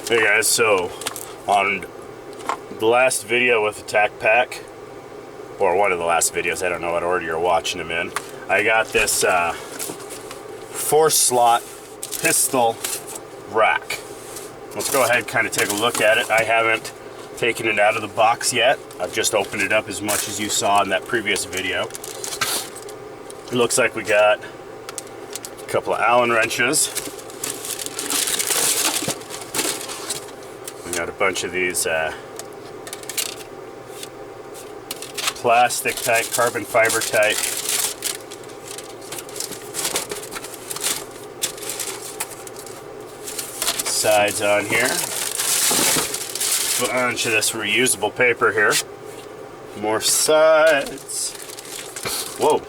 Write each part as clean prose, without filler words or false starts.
Hey guys, so on the last video with the TacPac, or one of the last videos, I don't know what order you're watching them in, I got this 4-slot pistol rack. Let's go ahead and kind of take a look at it. I haven't taken it out of the box yet. I've just opened it up as much as you saw in that previous video. It looks like we got a couple of Allen wrenches. We got a bunch of these plastic type, carbon fiber type sides on here. Bunch of this reusable paper here. More sides. Whoa.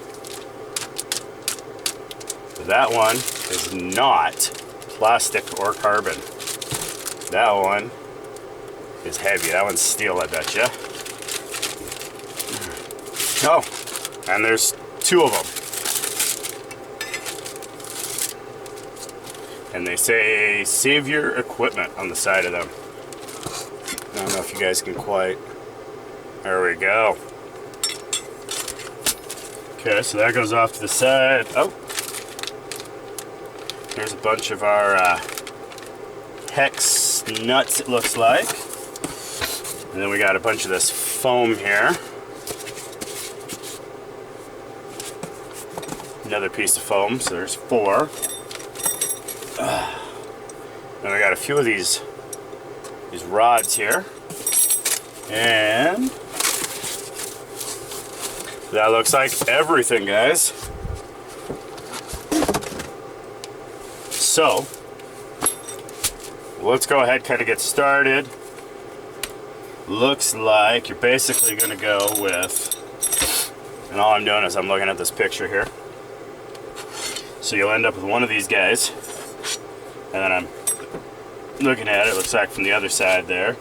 That one is not plastic or carbon. That one is heavy. That one's steel, I bet ya. Oh, and there's 2 of them. And they say, save your equipment on the side of them. I don't know if you guys can quite. There we go. Okay, so that goes off to the side. Oh. Here's a bunch of our hex nuts, it looks like. And then we got a bunch of this foam here. Another piece of foam, so there's 4. Then we got a few of these rods here. And that looks like everything, guys. So, let's go ahead and kind of get started. Looks like you're basically going to go with, and all I'm doing is I'm looking at this picture here. So you'll end up with one of these guys, and then I'm looking at it, looks like from the other side there.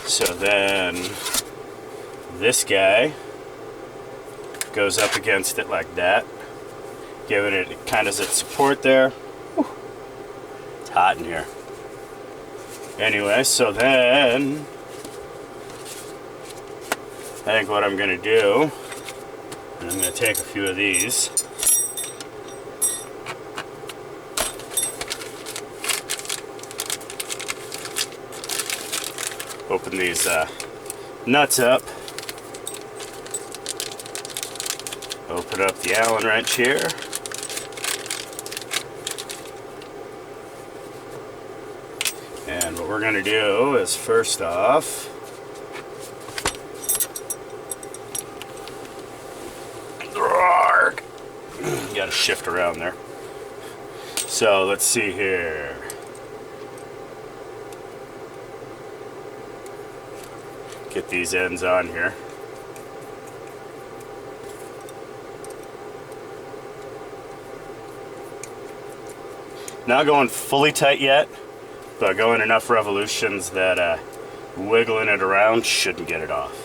So then this guy goes up against it like that, giving it kind of its support there. Whew. It's hot in here. Anyway, so then I think what I'm going to do, and I'm going to take a few of these. Open these nuts up. Open up the Allen wrench here. And what we're going to do is, first off, you got to shift around there. So let's see here. Get these ends on here. Not going fully tight yet, but going enough revolutions that wiggling it around shouldn't get it off.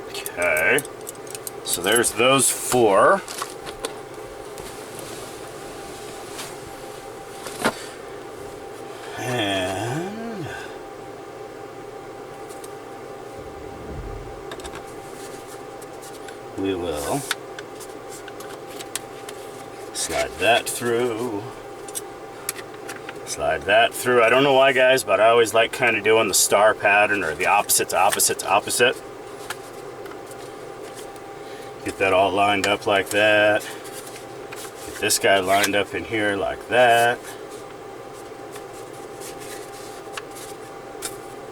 Okay, so there's those 4. And we will slide that through. Slide that through. I don't know why, guys, but I always like kind of doing the star pattern or the opposite to opposite to opposite. Get that all lined up like that. Get this guy lined up in here like that.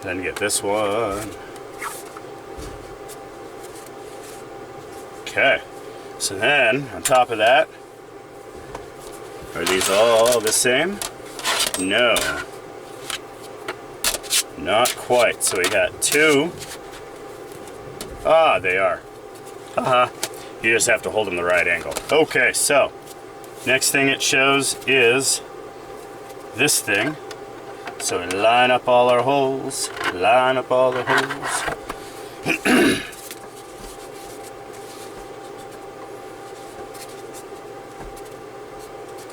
Then get this one. Okay, so then on top of that, are these all the same? No, not quite. So we got 2. Ah, they are. Haha. You just have to hold them the right angle. Okay, so next thing it shows is this thing. So we line up all our holes, line up all the holes.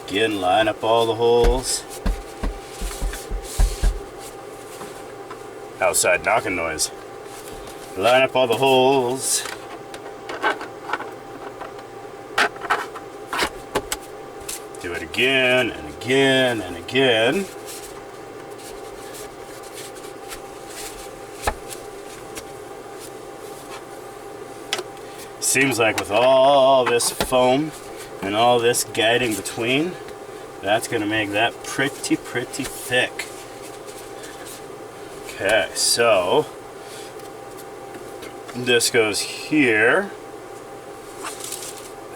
Again, line up all the holes. Outside knocking noise. Line up all the holes. Do it again and again and again. Seems like with all this foam and all this guiding between, that's going to make that pretty thick. Okay, so this goes here,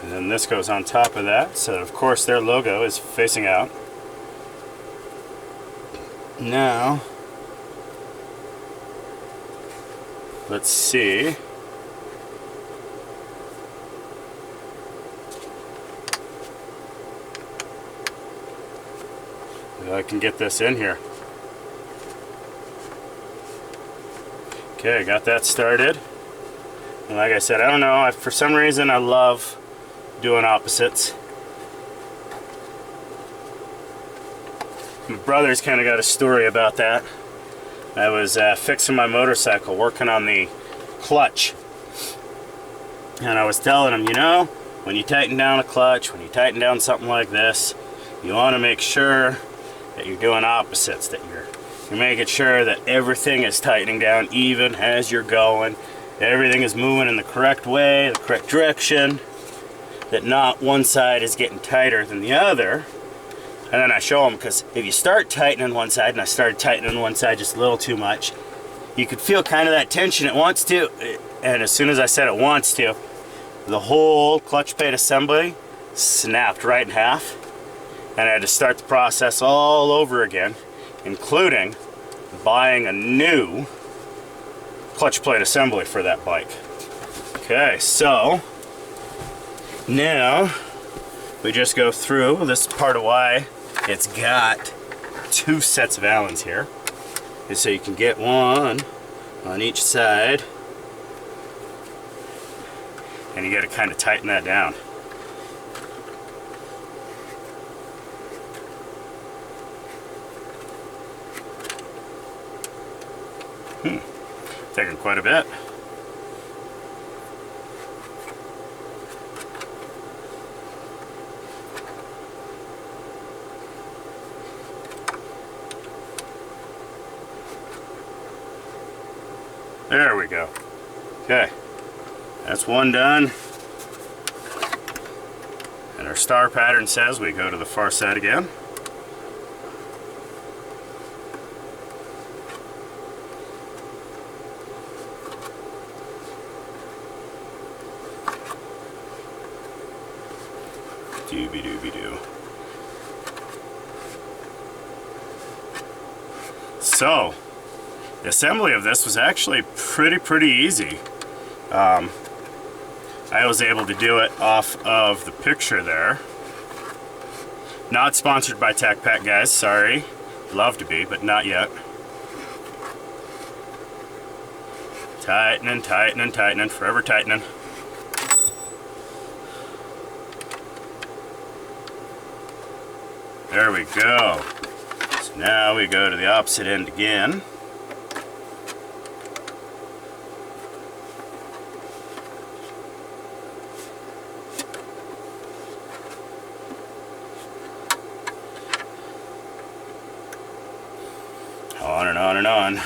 and then this goes on top of that, so of course their logo is facing out. Now, let's see. If I can get this in here. Okay, got that started. And like I said, I don't know, for some reason I love doing opposites. My brother's kind of got a story about that. I was fixing my motorcycle, working on the clutch. And I was telling him, you know, when you tighten down a clutch, when you tighten down something like this, you want to make sure that you're doing opposites, that you're making sure that everything is tightening down even as you're going. Everything is moving in the correct way, the correct direction, that not one side is getting tighter than the other. And then I show them, because if you start tightening one side, and I started tightening one side just a little too much, you could feel kind of that tension it wants to, and as soon as I said it wants to, the whole clutch plate assembly snapped right in half, and I had to start the process all over again, including buying a new clutch plate assembly for that bike. Okay, so now we just go through. This is part of why it's got two sets of Allens here, is so you can get one on each side, and you got to kind of tighten that down. Taking quite a bit. There we go. Okay, that's one done. And our star pattern says we go to the far side again. Dooby-dooby-doo. So, the assembly of this was actually pretty easy. I was able to do it off of the picture there. Not sponsored by TacPac, guys, sorry. Love to be, but not yet. Tightening, tightening, tightening, forever tightening. There we go. So now we go to the opposite end again. On and on and on.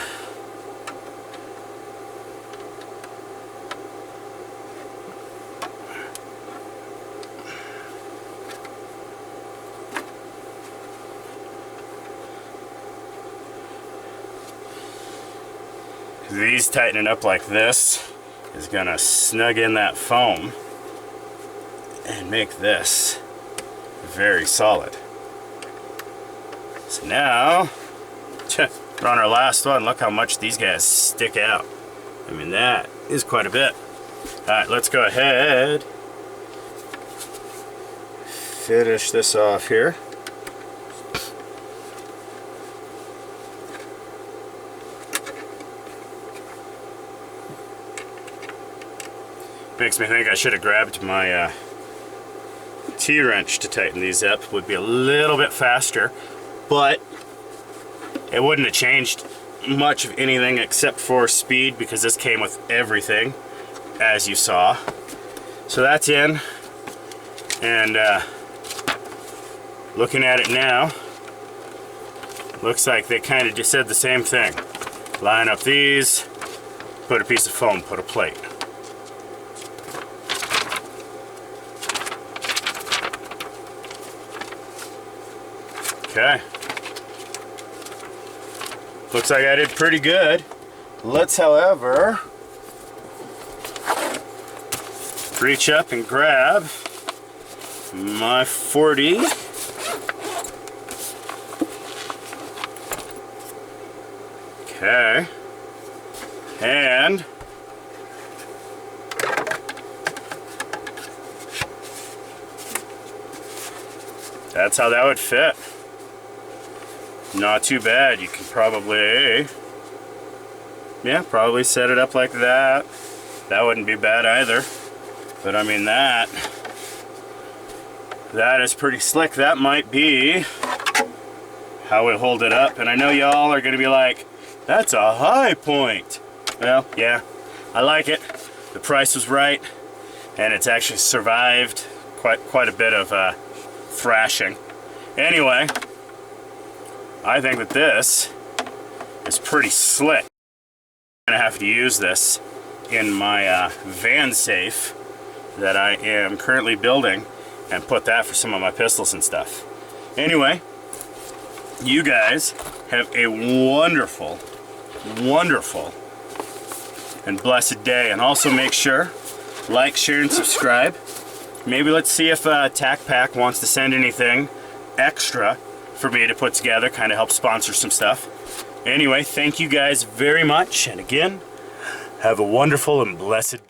These tightening up like this is gonna snug in that foam and make this very solid. So now, we're on our last one. Look how much these guys stick out. I mean, that is quite a bit. Alright, let's go ahead, finish this off here. Makes me think I should have grabbed my T-wrench to tighten these up. Would be a little bit faster, but it wouldn't have changed much of anything except for speed, because this came with everything, as you saw. So that's in, and looking at it now, looks like they kind of just said the same thing. Line up these, put a piece of foam, put a plate. Okay. Looks like I did pretty good. Let's, however, reach up and grab my 40. Okay. And that's how that would fit. Not too bad. You can probably, yeah, probably set it up like that. That wouldn't be bad either. But I mean, that is pretty slick. That might be how we hold it up. And I know y'all are gonna be like, that's a high point. Well, yeah, I like it. The price was right, and it's actually survived quite a bit of thrashing. Anyway, I think that this is pretty slick. I'm gonna have to use this in my van safe that I am currently building, and put that for some of my pistols and stuff. Anyway, you guys have a wonderful, wonderful, and blessed day. And also make sure, like, share, and subscribe. Maybe let's see if TacPac wants to send anything extra for me to put together, kind of help sponsor some stuff. Anyway, thank you guys very much, and again, have a wonderful and blessed day.